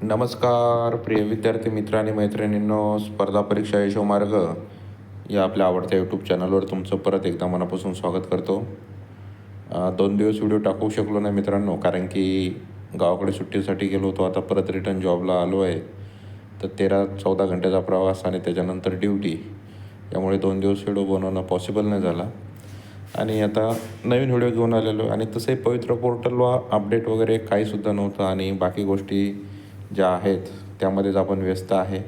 नमस्कार प्रिय विद्यार्थी मित्र आणि मैत्रिणींनो, स्पर्धा परीक्षा यशोमार्ग या आपल्या आवडत्या यूट्यूब चॅनलवर तुमचं परत एकदा मनापासून स्वागत करतो. 2 दिवस व्हिडिओ टाकू शकलो नाही मित्रांनो, कारण की गावाकडे सुट्टीसाठी गेलो होतो. आता परत रिटर्न जॉबला आलो आहे. तर 13-14 घंट्याचा प्रवास आणि त्याच्यानंतर ड्युटी, यामुळे 2 दिवस व्हिडिओ बनवणं पॉसिबल नाही झाला. आणि आता नवीन व्हिडिओ घेऊन आलेलो आणि तसंही पवित्र पोर्टलला अपडेट वगैरे काहीसुद्धा नव्हतं आणि बाकी गोष्टी ज्या आहेत त्यामध्येच आपण व्यस्त आहे.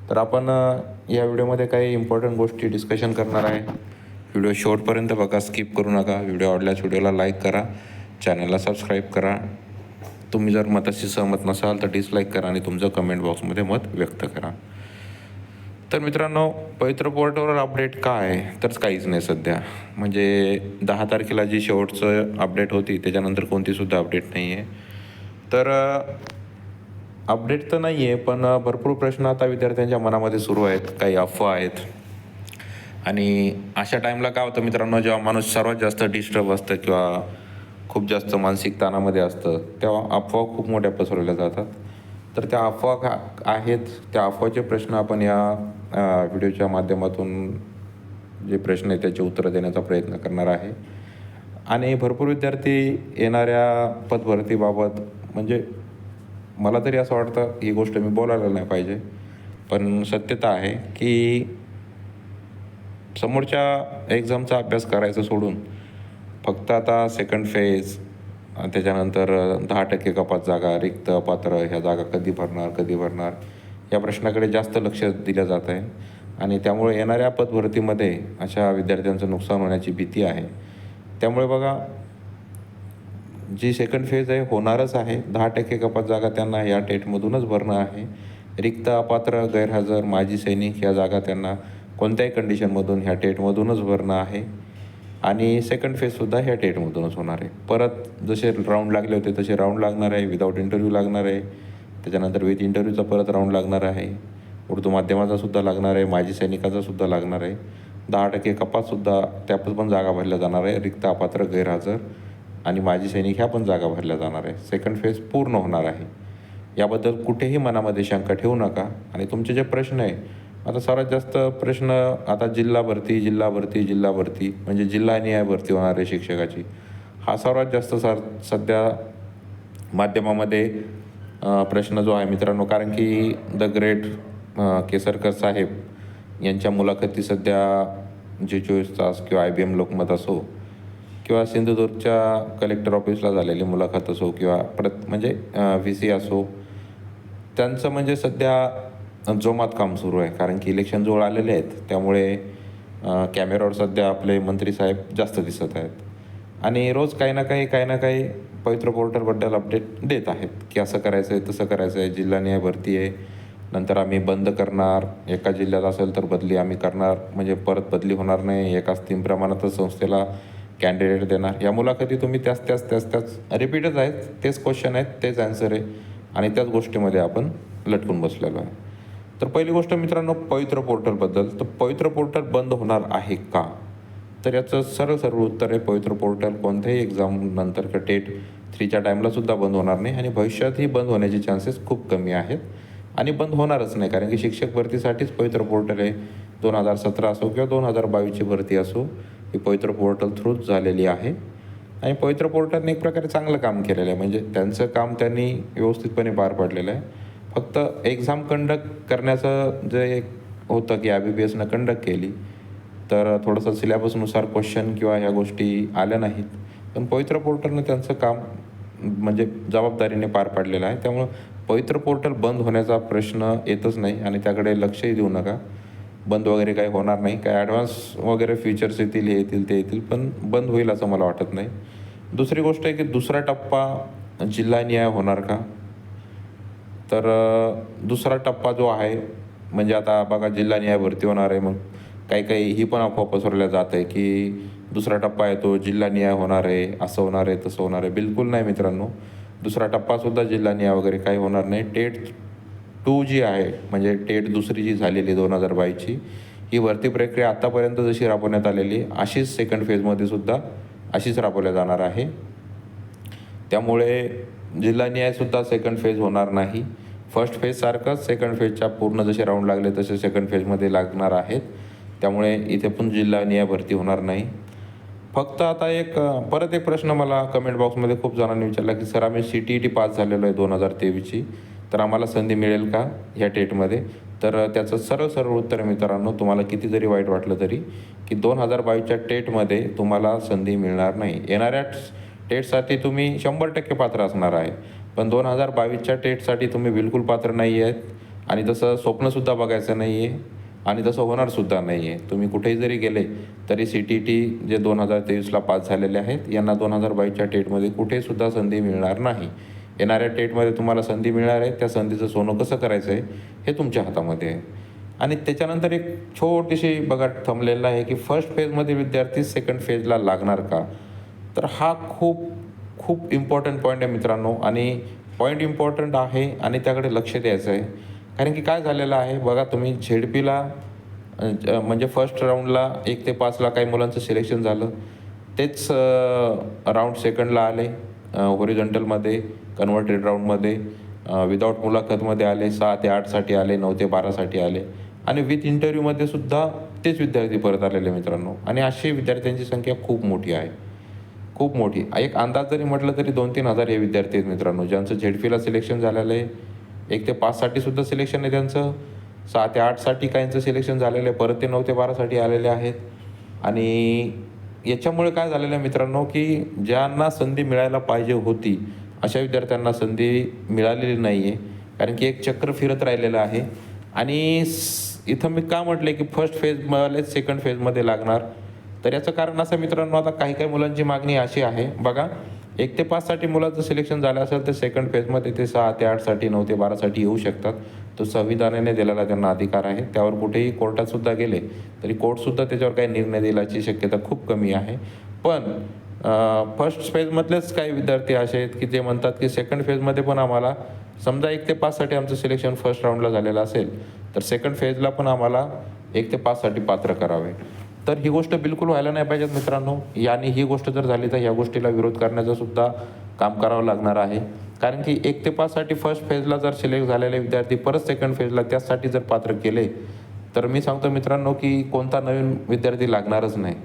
तर आपण या व्हिडिओमध्ये काही इम्पॉर्टंट गोष्टी डिस्कशन करणार आहे. व्हिडिओ शेवटपर्यंत बघा, स्किप करू नका. व्हिडिओ आवडल्यास व्हिडिओला लाईक करा, चॅनलला सबस्क्राईब करा. तुम्ही जर मताशी सहमत नसाल तर डिसलाईक करा आणि तुमचं कमेंट बॉक्समध्ये मत व्यक्त करा. तर मित्रांनो, पवित्र पोर्टलवर अपडेट काय, तर काहीच नाही सध्या. म्हणजे 10 तारखेला जी शेवटचं अपडेट होती त्याच्यानंतर कोणतीसुद्धा अपडेट नाही आहे. तर अपडेट तर नाही आहे, पण भरपूर प्रश्न आता विद्यार्थ्यांच्या मनामध्ये सुरू आहेत. काही अफवा आहेत. आणि अशा टाईमला काय होतं मित्रांनो, जेव्हा माणूस सर्वात जास्त डिस्टर्ब असतं किंवा खूप जास्त मानसिक ताणामध्ये असतं, तेव्हा अफवा खूप मोठ्या पसरवल्या जातात. तर त्या अफवा आहेत, त्या अफवाचे प्रश्न आपण या व्हिडिओच्या माध्यमातून जे प्रश्न आहेत त्याचे उत्तरं देण्याचा प्रयत्न करणार आहे. आणि भरपूर विद्यार्थी येणाऱ्या पदभरतीबाबत, म्हणजे मला तरी असं वाटतं ही गोष्ट मी बोलायला नाही पाहिजे, पण सत्यता आहे की समोरच्या एक्झामचा अभ्यास करायचं सोडून फक्त आता सेकंड फेज, त्याच्यानंतर 10% कपात जागा, रिक्त अपात्र ह्या जागा कधी भरणार या प्रश्नाकडे जास्त लक्ष दिलं जात आहे. आणि त्यामुळे येणाऱ्या पदभरतीमध्ये अशा विद्यार्थ्यांचं नुकसान होण्याची भीती आहे. त्यामुळे बघा, जी सेकंड फेज आहे होणारच आहे. 10% कपात जागा त्यांना या टेटमधूनच भरणं आहे. रिक्त अपात्र, गैरहजर, माजी सैनिक ह्या जागा त्यांना कोणत्याही कंडिशनमधून ह्या टेटमधूनच भरणं आहे. आणि सेकंड फेजसुद्धा ह्या टेटमधूनच होणार आहे. परत जसे राऊंड लागले होते तसे राऊंड लागणार आहे. विदाऊट इंटरव्ह्यू लागणार आहे. त्याच्यानंतर विथ इंटरव्ह्यूचा परत राऊंड लागणार आहे. उर्दू माध्यमाचासुद्धा लागणार आहे. माजी सैनिकाचासुद्धा लागणार आहे. 10% कपातसुद्धा त्यात पण जागा भरल्या जाणार आहे. रिक्त अपात्र, गैरहजर आणि माजी सैनिक ह्या पण जागा भरल्या जाणार आहे. सेकंड फेज पूर्ण होणार आहे. याबद्दल कुठेही मनामध्ये शंका ठेवू नका. आणि तुमचे जे प्रश्न आहे, आता सर्वात जास्त प्रश्न आता जिल्हा भरती म्हणजे जिल्हानिहाय भरती होणार आहे शिक्षकाची, हा सर्वात जास्त सध्या माध्यमामध्ये प्रश्न जो आहे मित्रांनो. कारण की द ग्रेट केसरकर साहेब यांच्या मुलाखती सध्या जे 24 तास किंवा IBM लोकमत असो किंवा सिंधुदुर्गच्या कलेक्टर ऑफिसला झालेली मुलाखत असो किंवा म्हणजे VC असो, त्यांचं म्हणजे सध्या जोमात काम सुरू आहे. कारण की इलेक्शन जवळ आलेले आहेत, त्यामुळे कॅमेऱ्यावर सध्या आपले मंत्री साहेब जास्त दिसत आहेत. आणि रोज काही ना काही पवित्र पोर्टलबद्दल अपडेट देत आहेत की असं करायचं आहे, तसं करायचं आहे, जिल्हानिहाय भरती आहे, नंतर आम्ही बंद करणार, एका जिल्ह्यात असेल तर बदली आम्ही करणार, म्हणजे परत बदली होणार नाही, एकाच 3 प्रमाणातच संस्थेला कॅन्डिडेट देणार. या मुलाखती तुम्ही त्याच रिपीटच आहेत. तेच क्वेश्चन आहेत, तेच ॲन्सर आहे आणि त्याच गोष्टीमध्ये आपण लटकून बसलेलो आहे. तर पहिली गोष्ट मित्रांनो, पवित्र पोर्टलबद्दल. तर पवित्र पोर्टल बंद होणार आहे का, तर याचं सरळ उत्तर आहे, पवित्र पोर्टल कोणत्याही एक्झाम नंतर टेट 3च्या टाईमलासुद्धा बंद होणार नाही आणि भविष्यातही बंद होण्याचे चान्सेस खूप कमी आहेत. आणि बंद होणारच नाही, कारण की शिक्षक भरतीसाठीच पवित्र पोर्टल आहे. 2017 असो किंवा 2022ची भरती असो, ही पवित्र पोर्टल थ्रूच झालेली आहे. आणि पवित्र पोर्टलने एक प्रकारे चांगलं काम केलेलं आहे. म्हणजे त्यांचं काम त्यांनी व्यवस्थितपणे पार पाडलेलं आहे. फक्त एक्झाम कंडक्ट करण्याचं जे एक होतं की IBPSनं कंडक्ट केली, तर थोडंसं सिलेबसनुसार क्वेश्चन किंवा ह्या गोष्टी आल्या नाहीत. पण पवित्र पोर्टलनं त्यांचं काम म्हणजे जबाबदारीने पार पाडलेलं आहे. त्यामुळं पवित्र पोर्टल बंद होण्याचा प्रश्न येतच नाही आणि त्याकडे लक्षही देऊ नका. बंद वगैरे काही होणार नाही. काही ॲडव्हान्स वगैरे फीचर्स येतील, हे येतील, ते येतील, पण बंद होईल असं मला वाटत नाही. दुसरी गोष्ट आहे की दुसरा टप्पा जिल्हानिहाय होणार का, तर दुसरा टप्पा जो आहे, म्हणजे आता बघा जिल्हानिहाय भरती होणार आहे, मग काही ही पण अफवा पसरवल्या जात आहे की दुसरा टप्पा आहे तो जिल्हानिहाय होणार आहे, असं होणार आहे, तसं होणार आहे. बिलकुल नाही मित्रांनो. दुसरा टप्पासुद्धा जिल्हानिहाय वगैरे काही होणार नाही. टेट 2 जी आहे, म्हणजे टेट दुसरी जी झालेली 2022ची, ही भरती प्रक्रिया आत्तापर्यंत जशी राबवण्यात आलेली अशीच सेकंड फेजमध्ये सुद्धा अशीच राबवल्या जाणार आहे. त्यामुळे जिल्हानिहायसुद्धा सेकंड फेज होणार नाही. फर्स्ट फेजसारखंच सेकंड फेजच्या पूर्ण जसे राऊंड लागले तसे सेकंड फेजमध्ये लागणार आहेत. त्यामुळे इथे पण जिल्हानिहाय भरती होणार नाही. फक्त आता परत एक प्रश्न मला कमेंट बॉक्समध्ये खूप जणांनी विचारला की सर आम्ही CTET पास झालेलो आहे 2023ची, तर आम्हाला संधी मिळेल का ह्या टेटमध्ये? तर त्याचं सरळ सरळ उत्तर आहे मित्रांनो, तुम्हाला किती जरी वाईट वाटलं तरी, की 2022च्या टेटमध्ये तुम्हाला संधी मिळणार नाही. येणाऱ्या टेटसाठी तुम्ही 100% पात्र असणार आहे, पण 2022च्या टेटसाठी तुम्ही बिलकुल पात्र नाही आहेत आणि तसं स्वप्नसुद्धा बघायचं नाही आहे आणि तसं होणारसुद्धा नाही आहे. तुम्ही कुठेही जरी गेले तरी CTET जे 2023ला पास झालेले आहेत यांना 2022च्या टेटमध्ये कुठेसुद्धा संधी मिळणार नाही. येणाऱ्या टेटमध्ये तुम्हाला संधी मिळणार आहे, त्या संधीचं सोनं कसं करायचं आहे हे तुमच्या हातामध्ये आहे. आणि त्याच्यानंतर एक छोटीशी बघा थंबनेल आहे की फर्स्ट फेजमध्ये विद्यार्थी सेकंड फेजला लागणार का? तर हा खूप खूप इम्पॉर्टंट पॉईंट आहे मित्रांनो, आणि पॉईंट इम्पॉर्टंट आहे आणि त्याकडे लक्ष द्यायचं आहे. कारण की काय झालेलं आहे बघा, तुम्ही ZPला म्हणजे फर्स्ट राऊंडला 1 ते 5ला काही मुलांचं सिलेक्शन झालं, तेच राऊंड सेकंडला आले, हॉरिझॉन्टलमध्ये कन्व्हर्टेड राऊंडमध्ये विदाऊट मुलाखतमध्ये आले, 6 ते 8साठी आले, 9 ते 12साठी आले आणि विथ इंटरव्ह्यूमध्ये सुद्धा तेच विद्यार्थी परत आलेले मित्रांनो. आणि अशी विद्यार्थ्यांची संख्या खूप मोठी आहे, खूप मोठी. एक अंदाज जरी म्हटलं तरी 2-3 हजार हे विद्यार्थी आहेत मित्रांनो, ज्यांचं ZPला सिलेक्शन झालेलं आहे. 1 ते 5साठी सुद्धा सिलेक्शन आहे त्यांचं, 6 ते 8साठी काहींचं सिलेक्शन झालेलं आहे, परत ते 9 ते 12साठी आलेले आहेत. आणि याच्यामुळे काय झालेलं आहे मित्रांनो, की ज्यांना संधी मिळायला पाहिजे होती अशा विद्यार्थ्यांना संधी मिळालेली नाही आहे. कारण की एक चक्र फिरत राहिलेलं आहे. आणि इथं मी का म्हटलं की फर्स्ट फेजमध्येच सेकंड फेजमध्ये लागणार, तर याचं कारण असं मित्रांनो, आता काही काही मुलांची मागणी अशी आहे बघा, 1 ते 5साठी मुलाचं सिलेक्शन झालं असेल तर सेकंड फेजमध्ये ते 6 ते 8साठी 9 ते 12साठी येऊ शकतात. तो संविधानाने दिलेला त्यांना अधिकार आहे. त्यावर कुठेही कोर्टातसुद्धा गेले तरी कोर्टसुद्धा त्याच्यावर काही निर्णय देण्याची शक्यता खूप कमी आहे. पण फर्स्ट फेजमधलेच काही विद्यार्थी असे आहेत की जे म्हणतात की सेकंड फेजमध्ये पण आम्हाला, समजा 1 ते 5साठी आमचं सिलेक्शन फर्स्ट राऊंडला झालेलं असेल तर सेकंड फेजला पण आम्हाला 1 ते 5साठी पात्र करावे. तर ही गोष्ट बिलकुल व्हायला नाही पाहिजेत मित्रांनो. आणि ही गोष्ट जर झाली तर ह्या गोष्टीला विरोध करण्याचं सुद्धा काम करावं लागणार आहे. कारण की 1 ते 5साठी फर्स्ट फेजला जर सिलेक्ट झालेले विद्यार्थी परत सेकंड फेजला त्यासाठी जर पात्र केले तर मी सांगतो मित्रांनो की कोणता नवीन विद्यार्थी लागणारच नाही.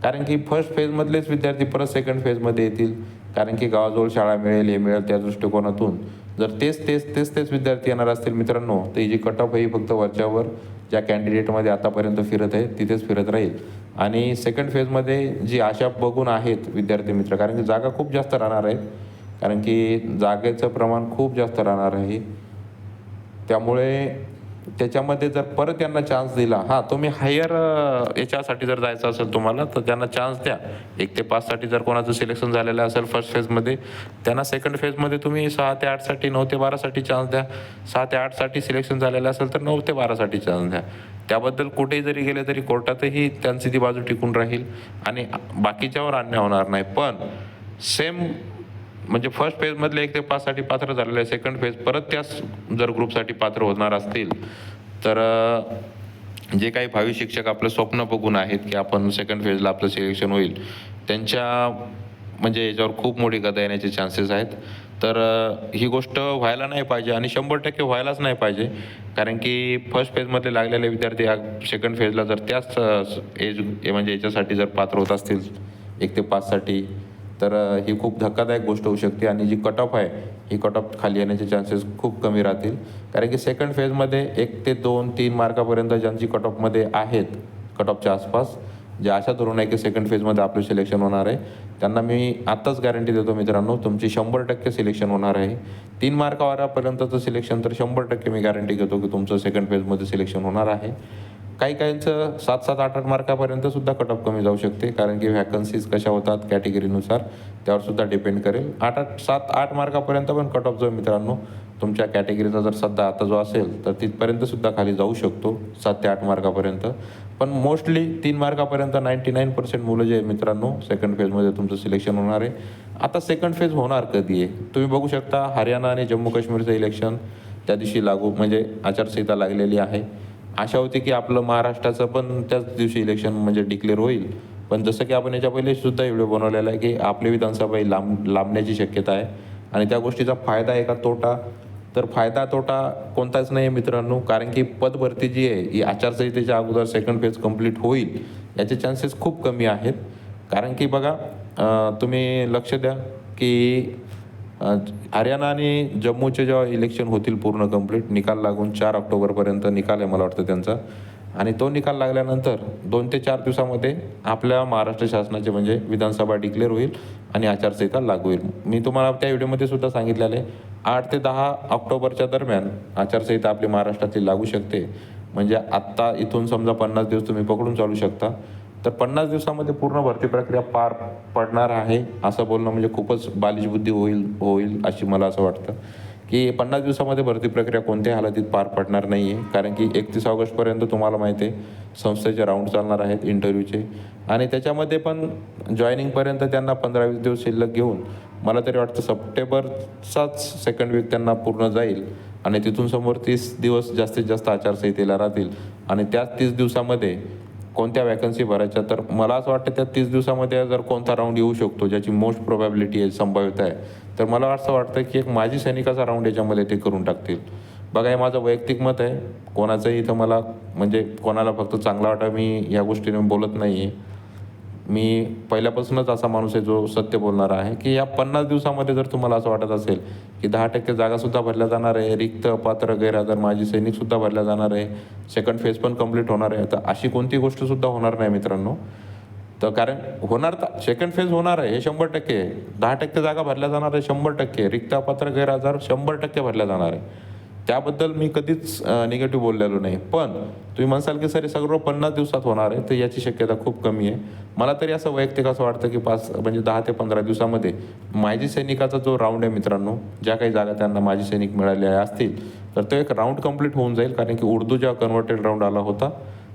कारण की फर्स्ट फेजमधलेच विद्यार्थी परत सेकंड फेजमध्ये येतील, कारण की गावाजवळ शाळा मिळेल, हे मिळेल, त्या दृष्टिकोनातून जर तेच विद्यार्थी येणार असतील मित्रांनो, तर ही जी कट ऑफ आहे ही फक्त वरच्यावर ज्या कॅन्डिडेटमध्ये आतापर्यंत फिरत आहे तिथेच फिरत राहील. आणि सेकंड फेजमध्ये जी आशा बघून आहेत विद्यार्थी मित्र, कारण की जागा खूप जास्त राहणार आहेत, कारण की जागेचं प्रमाण खूप जास्त राहणार आहे. त्यामुळे त्याच्यामध्ये जर परत त्यांना चान्स दिला, तुम्ही हायर याच्यासाठी जर जायचं असेल तुम्हाला तर त्यांना चान्स द्या. 1 ते 5साठी जर कोणाचं सिलेक्शन झालेलं असेल फर्स्ट फेजमध्ये, त्यांना सेकंड फेजमध्ये तुम्ही 6 ते 8साठी 9 ते 12साठी चान्स द्या. 6 ते 8साठी सिलेक्शन झालेलं असेल तर 9 ते 12साठी चान्स द्या. त्याबद्दल कुठेही जरी गेले तरी कोर्टातही त्यांची ती बाजू टिकून राहील आणि बाकीच्यावर अन्याय होणार नाही. पण सेम म्हणजे फर्स्ट फेजमधले 1 ते 5साठी पात्र झालेले सेकंड फेज परत त्याच जर ग्रुपसाठी पात्र होणार असतील तर जे काही भावी शिक्षक आपलं स्वप्न बघून आहेत की आपण सेकंड फेजला आपलं सिलेक्शन होईल, त्यांच्या म्हणजे याच्यावर खूप मोठी गदा येण्याचे चान्सेस आहेत. तर ही गोष्ट व्हायला नाही पाहिजे आणि 100% व्हायलाच नाही पाहिजे. कारण की फर्स्ट फेजमध्ये लागलेले विद्यार्थी सेकंड फेजला जर त्याच म्हणजे याच्यासाठी जर पात्र होत असतील 1 ते 5साठी, तर ही खूप धक्कादायक गोष्ट होऊ शकते. आणि जी कट ऑफ आहे ही कट ऑफ खाली येण्याचे चान्सेस खूप कमी राहतील. कारण की सेकंड फेजमध्ये 1 ते 2-3 मार्कापर्यंत ज्यांची कट ऑफमध्ये आहेत, कट ऑफच्या आसपास जे आशा धरून आहे की सेकंड फेजमध्ये आपलं सिलेक्शन होणार आहे, त्यांना मी आत्ताच गॅरंटी देतो मित्रांनो, तुमची 100% सिलेक्शन होणार आहे. 3 मार्कावरपर्यंतचं सिलेक्शन तर 100% मी गॅरंटी घेतो की तुमचं सेकंड फेजमध्ये सिलेक्शन होणार आहे. काहींचं 7-7, 8-8 मार्कापर्यंत सुद्धा कट ऑफ कमी जाऊ शकते, कारण की व्हॅकन्सीज कशा होतात कॅटेगरीनुसार त्यावर सुद्धा डिपेंड करेल. 7-8 मार्कापर्यंत पण कट ऑफ जो मित्रांनो तुमच्या कॅटेगरीचा जर सध्या आता जो असेल तर तिथपर्यंत सुद्धा खाली जाऊ शकतो, 7 ते 8 मार्कापर्यंत. पण मोस्टली 3 मार्कापर्यंत 99% मुलं जे मित्रांनो सेकंड फेजमध्ये तुमचं सिलेक्शन होणार आहे. आता सेकंड फेज होणार कधी आहे तुम्ही बघू शकता. हरियाणा आणि जम्मू काश्मीरचं इलेक्शन त्या दिवशी लागू म्हणजे आचारसंहिता लागलेली आहे. आशा होती की आपलं महाराष्ट्राचं पण त्याच दिवशी इलेक्शन म्हणजे डिक्लेअर होईल. पण जसं की आपण याच्या पहिले सुद्धा व्हिडिओ बनवलेला आहे की आपली विधानसभा ही लांबण्याची शक्यता आहे आणि त्या गोष्टीचा फायदा आहे का तोटा तर फायदा तोटा कोणताच नाही आहे मित्रांनो, कारण की पदभरती जी आहे ही आचारसंहितेच्या अगोदर सेकंड फेज कंप्लीट होईल याचे चान्सेस खूप कमी आहेत. कारण की बघा, तुम्ही लक्ष द्या की हरियाणा आणि जम्मूचे जेव्हा इलेक्शन होतील पूर्ण कंप्लीट, निकाल लागून 4 ऑक्टोबरपर्यंत निकाल आहे मला वाटतं त्यांचा, आणि तो निकाल लागल्यानंतर 2 ते 4 दिवसामध्ये आपल्या महाराष्ट्र शासनाचे म्हणजे विधानसभा डिक्लेअर होईल आणि आचारसंहिता लागू होईल. मी तुम्हाला त्या व्हिडिओमध्ये सुद्धा सांगितलेलं आहे 8 ते 10 ऑक्टोबरच्या दरम्यान आचारसंहिता आपली महाराष्ट्रातली लागू शकते. म्हणजे आत्ता इथून समजा 50 दिवस तुम्ही पकडून चालू शकता, तर 50 दिवसामध्ये पूर्ण भरती प्रक्रिया पार पडणार आहे असं बोलणं म्हणजे खूपच बालिश बुद्धी होईल अशी मला असं वाटतं की 50 दिवसामध्ये भरती प्रक्रिया कोणत्याही हालतीत पार पडणार नाही आहे. कारण की 31 ऑगस्टपर्यंत तुम्हाला माहिती आहे संस्थेचे राऊंड चालणार आहेत इंटरव्ह्यूचे, आणि त्याच्यामध्ये पण जॉईनिंगपर्यंत त्यांना 15-20 दिवस शिल्लक घेऊन मला तरी वाटतं सप्टेंबरचाच सेकंड वीक त्यांना पूर्ण जाईल, आणि तिथून समोर 30 दिवस जास्तीत जास्त आचारसंहितेला राहतील. आणि त्याच 30 दिवसामध्ये कोणत्या वॅकन्सी भरायच्या, तर मला असं वाटतं त्या 30 दिवसामध्ये जर कोणता राऊंड येऊ शकतो ज्याची मोस्ट प्रोबॅबिलिटी आहे, संभाव्यता आहे, तर मला असं वाटतं की एक माजी सैनिकाचा राऊंड याच्यामध्ये ते करून टाकतील. बघा, हे माझं वैयक्तिक मत आहे, कोणाचंही इथं मला म्हणजे कोणाला फक्त चांगला वाटा मी या गोष्टीने बोलत नाही आहे. मी पहिल्यापासूनच असा माणूस आहे जो सत्य बोलणारा आहे की या 50 दिवसामध्ये जर तुम्हाला असं वाटत असेल की 10% जागासुद्धा भरल्या जाणार आहे, रिक्त अपात्र गैरहजर माजी सैनिकसुद्धा भरल्या जाणार आहे, सेकंड फेज पण कंप्लीट होणार आहे, तर अशी कोणती गोष्टसुद्धा होणार नाही मित्रांनो. तर कारण होणार तर सेकंड फेज होणार आहे हे 100% आहे. 10% जागा भरल्या जाणार आहे 100%, रिक्त अपात्र गैरहजर 100% भरल्या जाणार आहे. त्याबद्दल मी कधीच निगेटिव्ह बोललेलो नाही. पण तुम्ही म्हणसाल की सर हे सगळं 50 दिवसात होणार आहे, तर याची शक्यता खूप कमी आहे. मला तरी असं वैयक्तिक असं वाटतं की 10 ते 15 दिवसामध्ये माजी सैनिकाचा जो राऊंड आहे मित्रांनो, ज्या काही जागा त्यांना माजी सैनिक मिळालेल्या असतील तर तो एक राऊंड कंप्लीट होऊन जाईल. कारण की उर्दू जेव्हा कन्व्हर्टेड राऊंड आला होता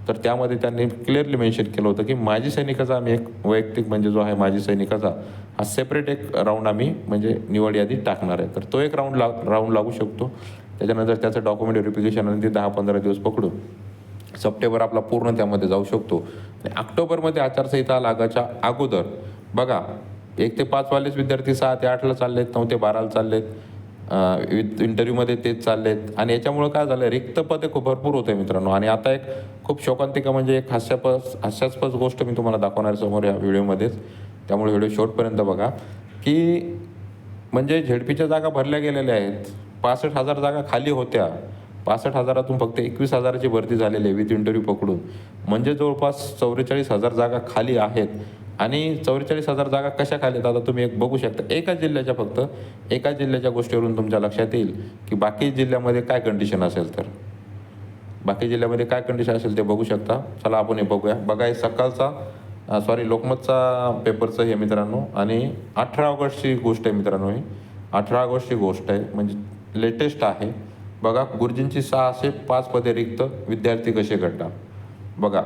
तर त्यामध्ये त्यांनी क्लिअरली मेन्शन केलं होतं की माजी सैनिकाचा आम्ही एक वैयक्तिक म्हणजे जो आहे माजी सैनिकाचा हा सेपरेट एक राऊंड आम्ही म्हणजे निवड यादीत टाकणार आहे. तर तो एक राऊंड लागू शकतो. त्याच्यानंतर त्याचं डॉक्युमेंट व्हेरिफिकेशन आणि ते 10-15 दिवस पकडून सप्टेंबर आपला पूर्ण त्यामध्ये जाऊ शकतो. आणि ऑक्टोबरमध्ये आचारसंहिता लागायच्या अगोदर बघा 1 ते 5 वालेच विद्यार्थी 6 ते 8ला चाललेत, 9 ते 12ला चाललेत, इंटरव्ह्यूमध्ये तेच चाललेत. आणि याच्यामुळं काय झालं, रिक्त पदे खूप भरपूर होते मित्रांनो. आणि आता एक खूप शोकांतिका म्हणजे एक हास्यास्पद गोष्ट मी तुम्हाला दाखवणार समोर या व्हिडिओमध्येच, त्यामुळे व्हिडिओ शेवटपर्यंत बघा की म्हणजे झेडपीच्या जागा भरल्या गेलेल्या आहेत. 65,000 जागा खाली होत्या. 65,000तून फक्त 21,000ची भरती झालेली आहे विथ इंटरव्ह्यू पकडून. म्हणजे जवळपास 44,000 जागा खाली आहेत. आणि 44,000 जागा कशा खाली आहेत आता तुम्ही एक बघू शकता. एका जिल्ह्याच्या गोष्टीवरून तुमच्या लक्षात येईल की बाकी जिल्ह्यामध्ये काय कंडिशन असेल. तर बाकी जिल्ह्यामध्ये काय कंडिशन असेल ते बघू शकता. चला आपण हे बघूया. बघा, हे सकाळचा लोकमतचा पेपरचं हे मित्रांनो, आणि 18 ऑगस्टची गोष्ट आहे मित्रांनो. ही 18 ऑगस्टची गोष्ट आहे म्हणजे लेटेस्ट आहे. बघा, गुरुजींची 605 पदे रिक्त, विद्यार्थी कसे घडणार. बघा,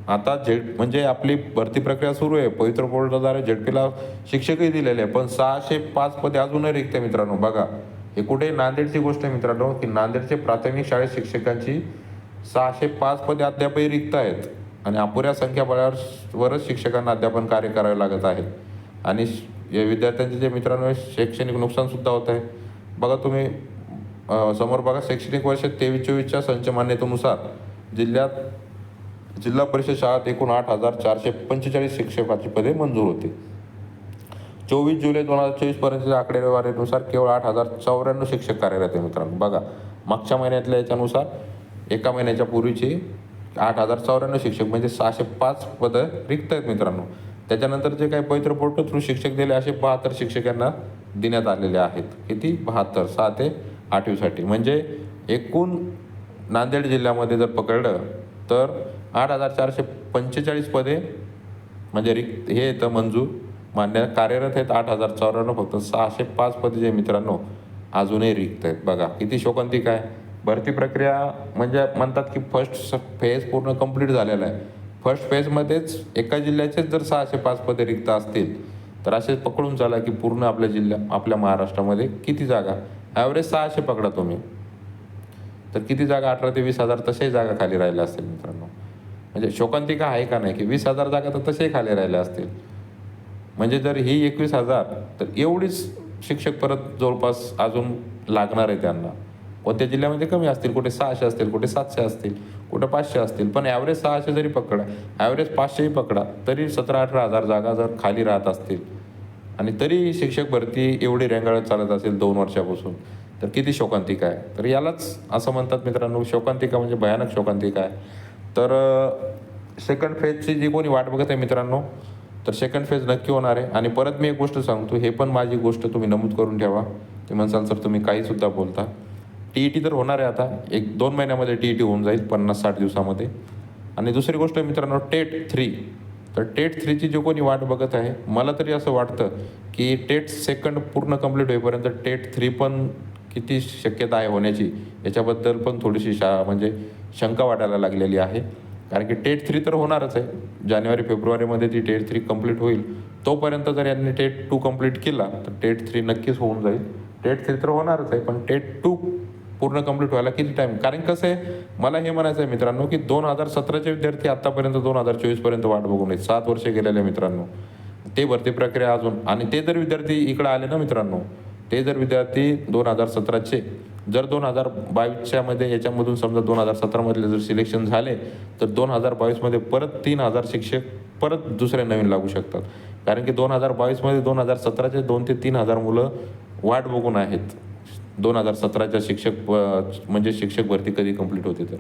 आता म्हणजे आपली भरती प्रक्रिया सुरू आहे. पवित्र बोर्डाद्वारे झेडपीला शिक्षकही दिलेले आहे, पण 605 पदे अजूनही रिक्त आहे मित्रांनो. बघा, हे कुठे नांदेडची गोष्ट आहे मित्रांनो की नांदेडचे प्राथमिक शाळेत शिक्षकांची 605 पदे अद्यापही रिक्त आहेत. आणि अपुऱ्या संख्याबळावरच शिक्षकांना अध्यापन कार्य करावे लागत आहे. आणि या विद्यार्थ्यांचे जे मित्रांनो शैक्षणिक नुकसानसुद्धा होत आहे. बघा तुम्ही समोर बघा, शैक्षणिक वर्ष 23-24च्या संच मान्यतेनुसार जिल्हा परिषद शाळेत एकूण 8,445 शिक्षकाची पदे मंजूर होती. 24 जुलै 2024 पर्यंतच्या आकडेवारीनुसार केवळ 8,094 शिक्षक कार्यरत आहे मित्रांनो. बघा, मागच्या महिन्यातल्या याच्यानुसार एका महिन्याच्या पूर्वीची 8,094 शिक्षक म्हणजे 605 पदं रिक्त आहेत मित्रांनो. त्याच्यानंतर जे काही पवित्र पोर्टल थ्रू शिक्षक दिले असे 72 शिक्षकांना देण्यात आलेले आहेत. किती? 72, 6 ते 8वीसाठी. म्हणजे एकूण नांदेड जिल्ह्यामध्ये जर पकडलं तर 8,445 पदे म्हणजे रिक्त हे येतं मंजूर मान्य कार्यरत आहेत 8,094. फक्त 605 पदे जे मित्रांनो अजूनही रिक्त आहेत. बघा किती शोकांतिक आहे. भरती प्रक्रिया म्हणजे म्हणतात की फर्स्ट फेज पूर्ण कंप्लीट झालेला आहे. फर्स्ट फेजमध्येच एका जिल्ह्याचेच जर 605 पदे रिक्त असतील तर असे पकडून चाला की पूर्ण आपल्या महाराष्ट्रामध्ये किती जागा, ॲव्हरेज 600 पकडा तुम्ही, तर किती जागा 18 ते 20,000 तशाही जागा खाली राहिल्या असतील मित्रांनो. म्हणजे शोकांतिका आहे का नाही की 20,000 जागा तर तशाही खाली राहिल्या असतील. म्हणजे जर ही 21,000 तर एवढीच शिक्षक परत जवळपास अजून लागणार आहे त्यांना. कोणत्या जिल्ह्यामध्ये कमी असतील, कुठे 600 असतील, कुठे 700 असतील, कुठं 500 असतील, पण ॲव्हरेज 600 जरी पकडा, ॲव्हरेज 500ही पकडा, तरी 17-18 हजार जागा जर खाली राहत असतील आणि तरी शिक्षक भरती एवढी रेंगाळत चालत असेल 2 वर्षापासून, तर किती शोकांतिका आहे. तर यालाच असं म्हणतात मित्रांनो, शोकांतिका म्हणजे भयानक शोकांतिका आहे. तर सेकंड फेजची जी कोणी वाट बघत आहे मित्रांनो, तर सेकंड फेज नक्की होणार आहे. आणि परत मी एक गोष्ट सांगतो, हे पण माझी गोष्ट तुम्ही नमूद करून ठेवा. ते म्हणसाल सर तुम्ही काहीसुद्धा बोलता. TET तर होणार आहे आता, 1-2 महिन्यामध्ये TET होऊन जाईल, 50-60 दिवसामध्ये. आणि दुसरी गोष्ट मित्रांनो, टेट 3. तर टेट 3ची जो कोणी वाट बघत आहे, मला तरी असं वाटतं की टेट सेकंड पूर्ण कंप्लीट होईपर्यंत टेट 3 पण किती शक्यता आहे होण्याची, याच्याबद्दल पण थोडीशी म्हणजे शंका वाटायला लागलेली आहे. कारण की टेट 3 तर होणारच आहे. जानेवारी-फेब्रुवारीमध्ये ती टेट 3 कंप्लीट होईल. तोपर्यंत जर यांनी टेट 2 कंप्लीट केला, तर टेट 3 नक्कीच होऊन जाईल. टेट 3 तर होणारच आहे, पण टेट 2 पूर्ण कंप्लीट व्हायला किती टाईम. कारण कसं आहे, मला हे म्हणायचं आहे मित्रांनो, की 2017चे विद्यार्थी आत्तापर्यंत 2024पर्यंत वाट बघून आहेत. 7 वर्षे गेलेले मित्रांनो. ते भरती प्रक्रिया अजून, आणि ते जर विद्यार्थी इकडं आले ना मित्रांनो, ते जर विद्यार्थी 2017चे जर 2022च्या मध्ये याच्यामधून समजा 2017मधले जर सिलेक्शन झाले, तर 2022मध्ये परत 3,000 शिक्षक परत दुसरे नवीन लागू शकतात. कारण की 2022मध्ये 2017चे 2 ते 3,000 मुलं वाट बघून आहेत 2017च्या म्हणजे शिक्षक भरती कधी कंप्लीट होते तर.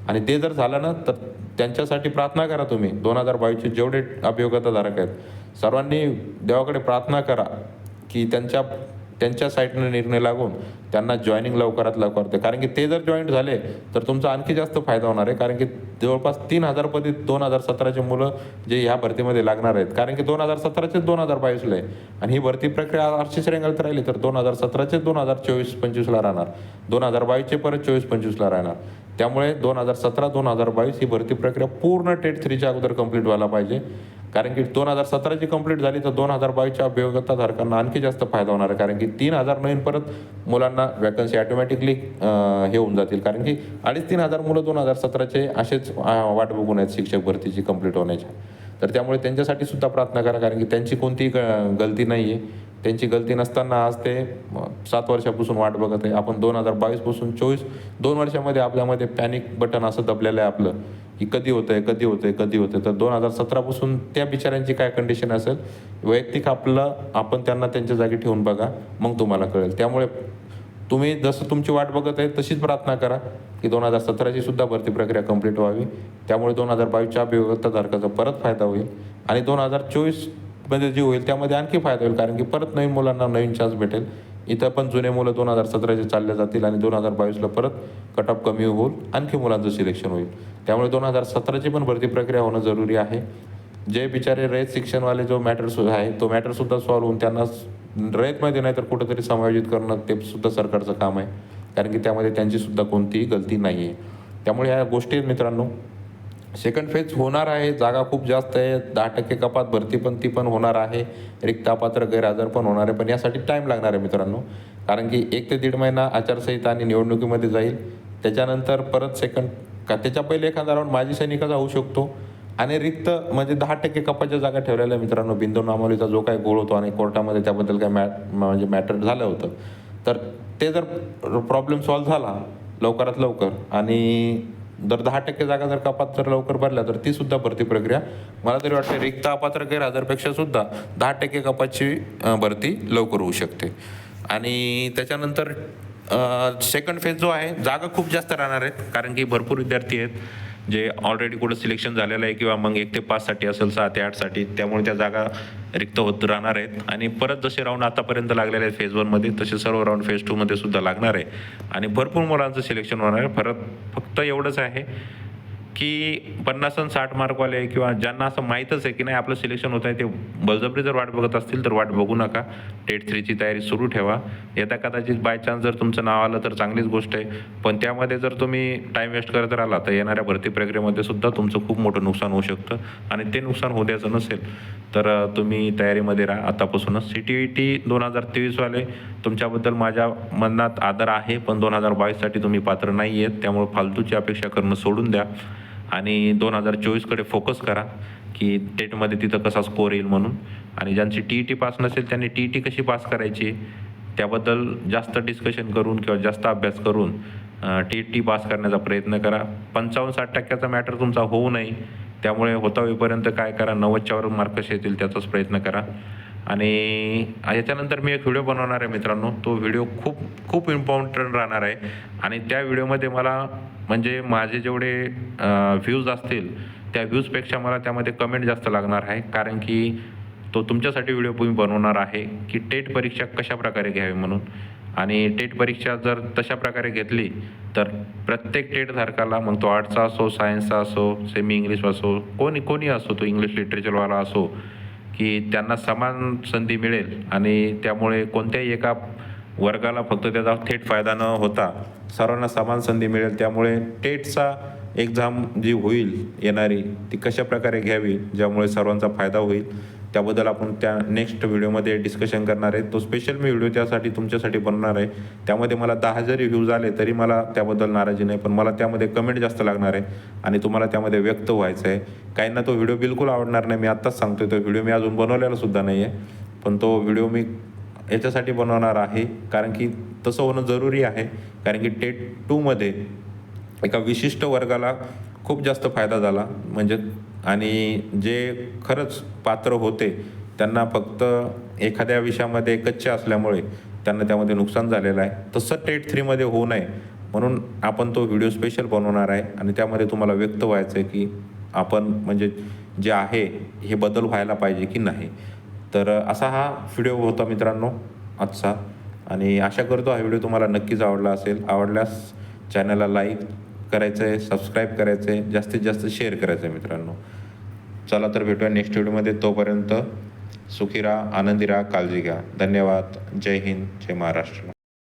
आणि ते जर झालं ना, तर त्यांच्यासाठी प्रार्थना करा तुम्ही. 2022चे जेवढे अभियोग्यताधारक आहेत, सर्वांनी देवाकडे प्रार्थना करा की त्यांच्या साईडने निर्णय लागून त्यांना जॉईनिंग लवकरात लवकर होते. कारण की ते जर जॉईन झाले तर तुमचा आणखी जास्त फायदा होणार आहे. कारण की जवळपास 3,000 पदी 2017चे मुलं जे ह्या भरतीमध्ये लागणार आहेत. कारण की 2017चे 2022ला आहे, आणि ही भरती प्रक्रिया अशीच रेंगाळत राहिली तर 2017चे 2024-25ला राहणार, 2022चे परत 24-25ला राहणार. त्यामुळे 2017-2022 ही भरती प्रक्रिया पूर्ण टेट 3च्या अगोदर कंप्लीट व्हायला पाहिजे. कारण की 2017ची कंप्लीट झाली तर 2022च्या अभियोग्यताधारकांना आणखी जास्त फायदा होणार आहे. कारण की 3,000 नवीन परत मुलांना वॅकन्सी ऑटोमॅटिकली हे होऊन जातील. कारण की 2,500-3,000 मुलं 2017चे असेच वाट बघून आहेत शिक्षक भरतीची कंप्लीट होण्याच्या. तर त्यामुळे त्यांच्यासाठी सुद्धा प्रार्थना करा. कारण की त्यांची कोणतीही गलती नाही आहे. त्यांची गलती नसताना आज ते 7 वर्षापासून वाट बघत आहे. आपण 2022पासून 2 वर्षामध्ये आपल्यामध्ये पॅनिक बटन असं दबलेलं आहे आपलं, की कधी होतंय. तर 2017पासून त्या बिचाऱ्यांची काय कंडिशन असेल, वैयक्तिक आपण त्यांना त्यांच्या जागी ठेवून बघा, मग तुम्हाला कळेल. त्यामुळे तुम्ही जसं तुमची वाट बघत आहे तशीच प्रार्थना करा की 2017ची सुद्धा भरती प्रक्रिया कंप्लीट व्हावी. त्यामुळे 2022च्या अभियोग्यताधारकाचा परत फायदा होईल, आणि 2024मध्ये जे होईल त्यामध्ये आणखी फायदा होईल. कारण की परत नवीन मुलांना नवीन चान्स भेटेल. इथं पण जुने मुलं 2017चे चालले जातील, आणि 2022ला परत कट ऑफ कमी होईल, आणखी मुलांचं सिलेक्शन होईल. त्यामुळे 2017ची पण भरती प्रक्रिया होणं जरुरी आहे. जे बिचारे रयत शिक्षणवाले जो मॅटर आहे, तो मॅटरसुद्धा सॉल्व्ह होऊन त्यांना रयतमध्ये नाही तर कुठंतरी समायोजित करणं, ते सुद्धा सरकारचं काम आहे. कारण की त्यामध्ये त्यांची सुद्धा कोणतीही गलती नाही आहे. त्यामुळे ह्या गोष्टी मित्रांनो, सेकंड फेज होणार आहे. जागा खूप जास्त आहे. 10% कपात भरती पण ती पण होणार आहे. रिक्त अपात्र गैरहजर पण होणार आहे. पण यासाठी टाईम लागणार आहे मित्रांनो. कारण की 1 ते 1.5 महिना आचारसंहिता आणि निवडणुकीमध्ये जाईल. त्याच्यानंतर परत त्याच्या पहिले एखादा राऊंड माजी सैनिकाचा होऊ शकतो. आणि रिक्त म्हणजे 10% कपातच्या जागा ठेवलेल्या मित्रांनो. बिंदू नामावलीचा जो काही गोळ होतो आणि कोर्टामध्ये त्याबद्दल काय म्हणजे मॅटर झालं होतं, तर ते जर प्रॉब्लेम सॉल्व्ह झाला लवकरात लवकर, आणि जर 10% जागा जर कपात जर लवकर भरल्या, तर ती सुद्धा भरती प्रक्रिया मला तरी वाटते रिक्त अपात्र गैरहजरपेक्षा सुद्धा 10% कपातची भरती लवकर होऊ शकते. आणि त्याच्यानंतर सेकंड फेज जो आहे, जागा खूप जास्त राहणार आहेत. कारण की भरपूर विद्यार्थी आहेत जे ऑलरेडी कुठं सिलेक्शन झालेलं आहे, किंवा मग 1 ते 5साठी असेल, 6 ते 8साठी. त्यामुळे त्या जागा रिक्त होत राहणार आहेत. आणि परत जसे राऊंड आतापर्यंत लागलेले आहेत फेज 1मध्ये, तसे सर्व राऊंड फेज 2मध्ये सुद्धा लागणार आहे. आणि भरपूर मुलांचं सिलेक्शन होणार आहे. फक्त एवढंच आहे की 50 आणि 60 मार्कवाले, किंवा ज्यांना असं माहीतच आहे की नाही आपलं सिलेक्शन होत आहे, ते बळजबरी जर वाट बघत असतील तर वाट बघू नका. टेट 3ची तयारी सुरू ठेवा. येता कदाचित बाय चान्स जर तुमचं नाव आलं तर चांगलीच गोष्ट आहे. पण त्यामध्ये जर तुम्ही टाईम वेस्ट करत राहिला तर येणाऱ्या भरती प्रक्रियेमध्ये सुद्धा तुमचं खूप मोठं नुकसान होऊ शकतं. आणि ते नुकसान होऊ द्यायचं नसेल तर तुम्ही तयारीमध्ये राहा आतापासूनच. CTET 2023वाले, तुमच्याबद्दल माझ्या मनात आदर आहे, पण 2022साठी तुम्ही पात्र नाही आहेत. त्यामुळे फालतूची अपेक्षा करणं सोडून द्या आणि 2024कडे फोकस करा की टेटमध्ये तिथं कसा स्कोअर येईल म्हणून. आणि ज्यांची TET पास नसेल त्यांनी TET कशी पास करायची त्याबद्दल जास्त डिस्कशन करून किंवा जास्त अभ्यास करून टी पास करण्याचा प्रयत्न करा. 55-60% मॅटर तुमचा होऊ नये, त्यामुळे होता होईपर्यंत काय करा, 90च्या वर मार्क्स येतील त्याचाच प्रयत्न करा. आणि याच्यानंतर मी एक व्हिडिओ बनवणार आहे मित्रांनो. तो व्हिडिओ खूप खूप इम्पॉर्टंट राहणार आहे आणि त्या व्हिडिओमध्ये मला म्हणजे माझे जेवढे व्ह्यूज असतील त्या व्ह्यूजपेक्षा मला त्यामध्ये कमेंट जास्त लागणार आहे, कारण की तो तुमच्यासाठी व्हिडिओ मी बनवणार आहे की टेट परीक्षा कशाप्रकारे घ्यावी म्हणून. आणि टेट परीक्षा जर तशा प्रकारे घेतली तर प्रत्येक टेटधारकाला, मग तो आर्ट्सचा असो, सायन्सचा असो, सेमी इंग्लिश असो, कोणी असो, तो इंग्लिश लिटरेचरवाला असो, की त्यांना समान संधी मिळेल. आणि त्यामुळे कोणत्याही एका वर्गाला फक्त त्याचा थेट फायदा न होता सर्वांना समान संधी मिळेल. त्यामुळे टेटचा एक्झाम जी होईल येणारी ती कशाप्रकारे घ्यावी ज्यामुळे सर्वांचा फायदा होईल, त्याबद्दल आपण त्या नेक्स्ट व्हिडिओमध्ये डिस्कशन करणार आहे. तो स्पेशल मी व्हिडिओ त्यासाठी तुमच्यासाठी बनवणार आहे. त्यामध्ये मला 10 जरी व्ह्यूज आले तरी मला त्याबद्दल नाराजी नाही, पण मला त्यामध्ये कमेंट जास्त लागणार आहे आणि तुम्हाला त्यामध्ये व्यक्त व्हायचं आहे. काहींना तो व्हिडिओ बिलकुल आवडणार नाही, मी आत्ताच सांगतोय. तो व्हिडिओ मी अजून बनवलेला सुद्धा नाही आहे, पण तो व्हिडिओ मी याच्यासाठी बनवणार आहे कारण की तसं होणं जरुरी आहे. कारण की टेट 2मध्ये एका विशिष्ट वर्गाला खूप जास्त फायदा झाला, म्हणजे आणि जे खरंच पात्र होते त्यांना फक्त एखाद्या विषयामध्ये कच्चे असल्यामुळे त्यांना त्यामध्ये नुकसान झालेलं आहे. तसं टेट 3मध्ये होऊ नये म्हणून आपण तो व्हिडिओ स्पेशल बनवणार आहे आणि त्यामध्ये तुम्हाला व्यक्त व्हायचं आहे की आपण म्हणजे जे आहे हे बदल व्हायला पाहिजे की नाही. तर असा हा व्हिडिओ होता मित्रांनो आजचा, आणि आशा करतो हा व्हिडिओ तुम्हाला नक्कीच आवडला असेल. आवडल्यास चॅनलला लाईक करायचं आहे, सबस्क्राईब करायचं आहे, जास्तीत जास्त शेअर करायचं आहे मित्रांनो. चला तर भेटूया नेक्स्ट व्हिडिओमध्ये. तोपर्यंत सुखी राहा, आनंदी राहा, काळजी घ्या. धन्यवाद. जय हिंद, जय महाराष्ट्र.